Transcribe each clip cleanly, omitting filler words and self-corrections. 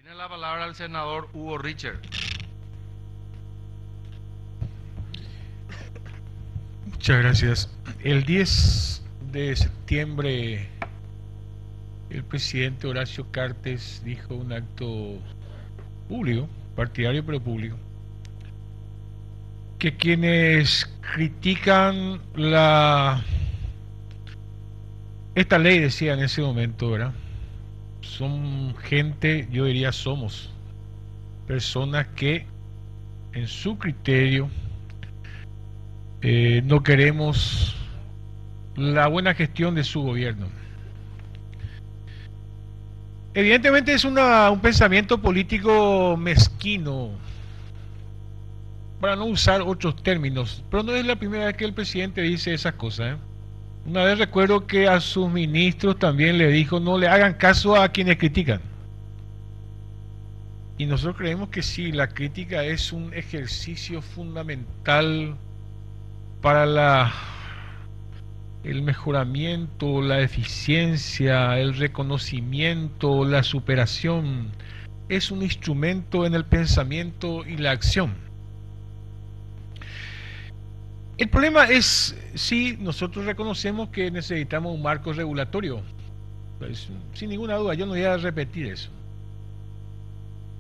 Tiene la palabra el senador Hugo Richard. Muchas gracias. El 10 de septiembre, el presidente Horacio Cartes dijo un acto público, partidario pero público, que quienes critican esta ley, decía en ese momento, ¿verdad? Son gente, yo diría somos personas que en su criterio no queremos la buena gestión de su gobierno. Evidentemente es un pensamiento político mezquino, para no usar otros términos, pero no es la primera vez que el presidente dice esas cosas, ¿eh? Una vez recuerdo que a sus ministros también le dijo no le hagan caso a quienes critican. Y nosotros creemos que sí, la crítica es un ejercicio fundamental para el mejoramiento, la eficiencia, el reconocimiento, la superación. Es un instrumento en el pensamiento y la acción. El problema es si nosotros reconocemos que necesitamos un marco regulatorio. Pues, sin ninguna duda, yo no voy a repetir eso.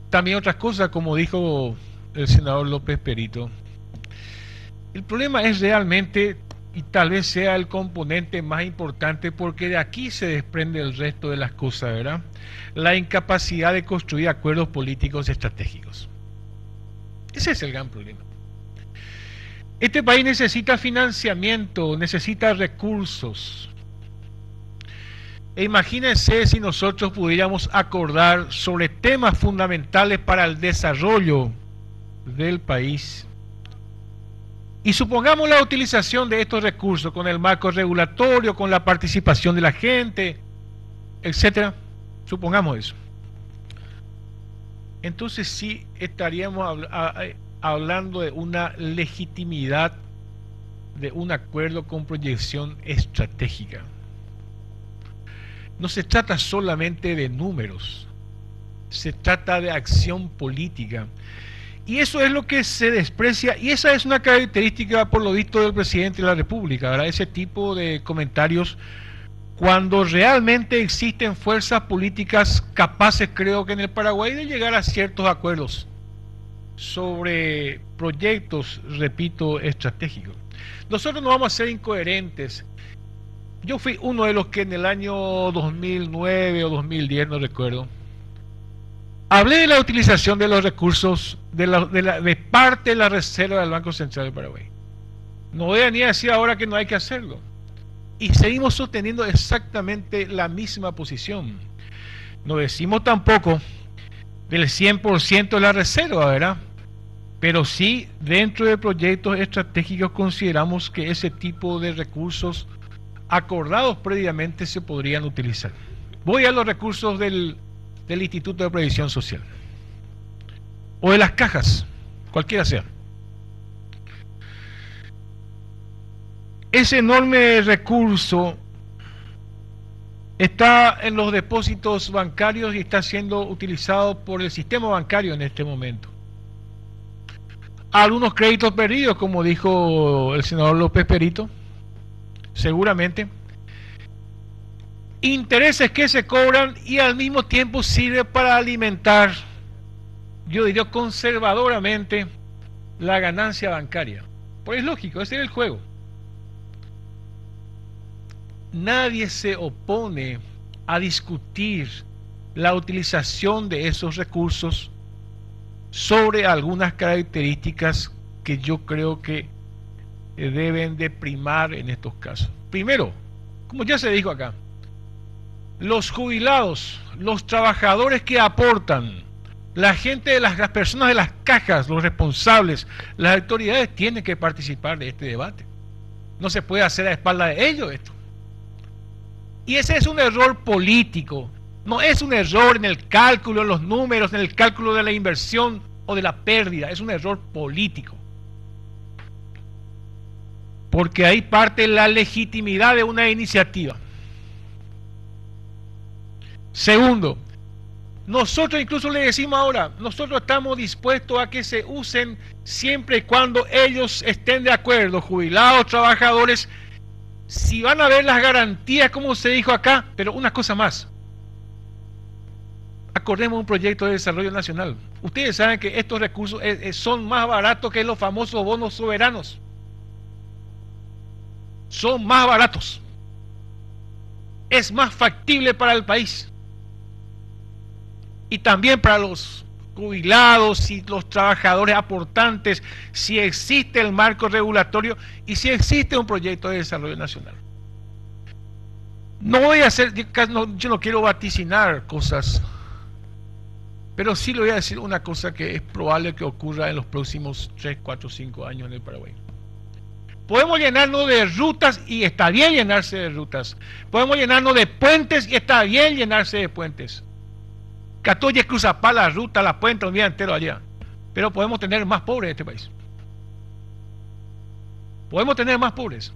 También otras cosas, como dijo el senador López Perito. El problema es realmente, y tal vez sea el componente más importante, porque de aquí se desprende el resto de las cosas, ¿verdad? La incapacidad de construir acuerdos políticos estratégicos. Ese es el gran problema. Este país necesita financiamiento, necesita recursos. E imagínense si nosotros pudiéramos acordar sobre temas fundamentales para el desarrollo del país. Y supongamos la utilización de estos recursos con el marco regulatorio, con la participación de la gente, etcétera. Supongamos eso. Entonces sí estaríamos hablando de una legitimidad de un acuerdo con proyección estratégica. No se trata solamente de números, se trata de acción política. Y eso es lo que se desprecia, y esa es una característica, por lo visto, del presidente de la República, ¿verdad? Ese tipo de comentarios, cuando realmente existen fuerzas políticas capaces, creo que en el Paraguay, de llegar a ciertos acuerdos sobre proyectos, repito, estratégicos. Nosotros no vamos a ser incoherentes. Yo fui uno de los que en el año 2009 o 2010, no recuerdo, hablé de la utilización de los recursos de parte de la reserva del Banco Central del Paraguay. No voy a ni a decir ahora que no hay que hacerlo. Y seguimos sosteniendo exactamente la misma posición. No decimos tampoco del 100% de la reserva, ¿verdad? Pero sí, dentro de proyectos estratégicos consideramos que ese tipo de recursos acordados previamente se podrían utilizar. Voy a los recursos del Instituto de Previsión Social o de las cajas, cualquiera sea. Ese enorme recurso está en los depósitos bancarios y está siendo utilizado por el sistema bancario en este momento. Algunos créditos perdidos, como dijo el senador López Perito, seguramente. Intereses que se cobran y al mismo tiempo sirve para alimentar, yo diría conservadoramente, la ganancia bancaria. Pues es lógico, ese es el juego. Nadie se opone a discutir la utilización de esos recursos sobre algunas características que yo creo que deben de primar en estos casos. Primero, como ya se dijo acá, los jubilados, los trabajadores que aportan, la gente de las personas de las cajas, los responsables, las autoridades tienen que participar de este debate. No se puede hacer a espalda de ellos esto. Y ese es un error político, no es un error en el cálculo de los números, en el cálculo de la inversión o de la pérdida, es un error político. Porque ahí parte la legitimidad de una iniciativa. Segundo, Nosotros incluso le decimos ahora, nosotros estamos dispuestos a que se usen siempre y cuando ellos estén de acuerdo, jubilados, trabajadores, si van a ver las garantías, como se dijo acá. Pero una cosa más, acordemos un proyecto de desarrollo nacional. Ustedes saben que estos recursos son más baratos que los famosos bonos soberanos. Son más baratos. Es más factible para el país. Y también para los jubilados y los trabajadores aportantes, si existe el marco regulatorio y si existe un proyecto de desarrollo nacional. No voy a hacer, yo no quiero vaticinar cosas, pero sí le voy a decir una cosa que es probable que ocurra en los próximos 3, 4, 5 años en el Paraguay. Podemos llenarnos de rutas y está bien llenarse de rutas. Podemos llenarnos de puentes y está bien llenarse de puentes. Catoye cruza para la ruta, la puente, un día entero allá. Pero podemos tener más pobres en este país. Podemos tener más pobres.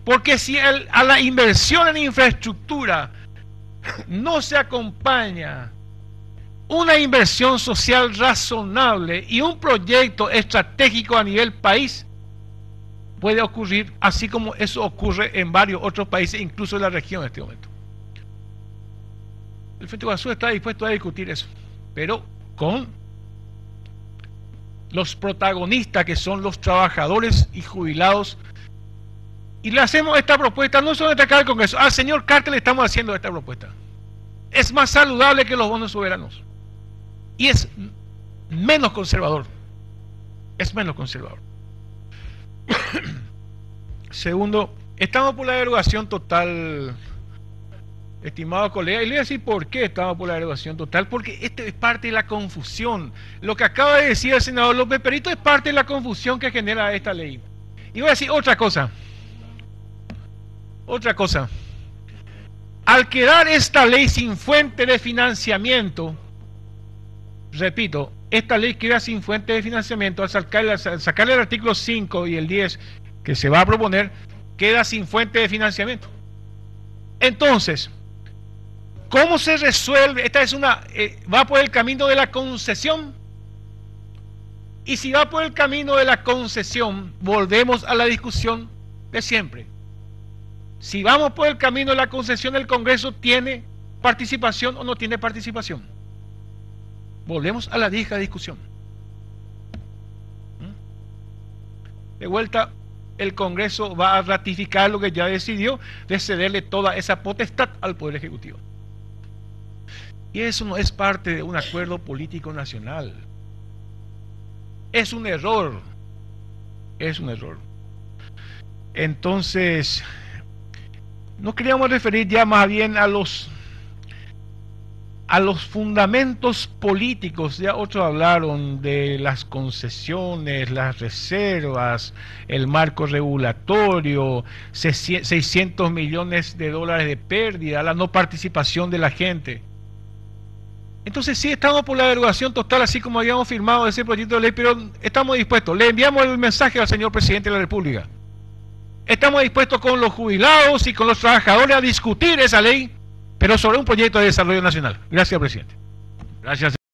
Porque si a la inversión en infraestructura no se acompaña una inversión social razonable y un proyecto estratégico a nivel país, puede ocurrir así como eso ocurre en varios otros países, incluso en la región en este momento. El Frente Guazú está dispuesto a discutir eso, pero con los protagonistas que son los trabajadores y jubilados. Y le hacemos esta propuesta no solo acá al Congreso, al señor Carter le estamos haciendo esta propuesta. Es más saludable que los bonos soberanos y es menos conservador. Es menos conservador. Segundo, estamos por la derogación total, estimado colega, y le voy a decir por qué estamos por la derogación total, porque esto es parte de la confusión. Lo que acaba de decir el senador López Perito es parte de la confusión que genera esta ley. Y voy a decir otra cosa. Al quedar esta ley sin fuente de financiamiento, repito, esta ley queda sin fuente de financiamiento, al sacarle el artículo 5 y el 10 que se va a proponer, queda sin fuente de financiamiento. Entonces, ¿cómo se resuelve? Esta es va por el camino de la concesión. Y si va por el camino de la concesión, volvemos a la discusión de siempre. Si vamos por el camino de la concesión, ¿el Congreso tiene participación o no tiene participación? Volvemos a la vieja discusión. De vuelta, el Congreso va a ratificar lo que ya decidió de cederle toda esa potestad al Poder Ejecutivo. Y eso no es parte de un acuerdo político nacional. Es un error. Es un error. Entonces, nos queríamos referir ya más bien a los fundamentos políticos. Ya otros hablaron de las concesiones, las reservas, el marco regulatorio, 600 millones de dólares de pérdida, la no participación de la gente. Entonces sí estamos por la derogación total, así como habíamos firmado ese proyecto de ley, pero estamos dispuestos. Le enviamos el mensaje al señor presidente de la República. Estamos dispuestos con los jubilados y con los trabajadores a discutir esa ley, pero sobre un proyecto de desarrollo nacional. Gracias, presidente. Gracias.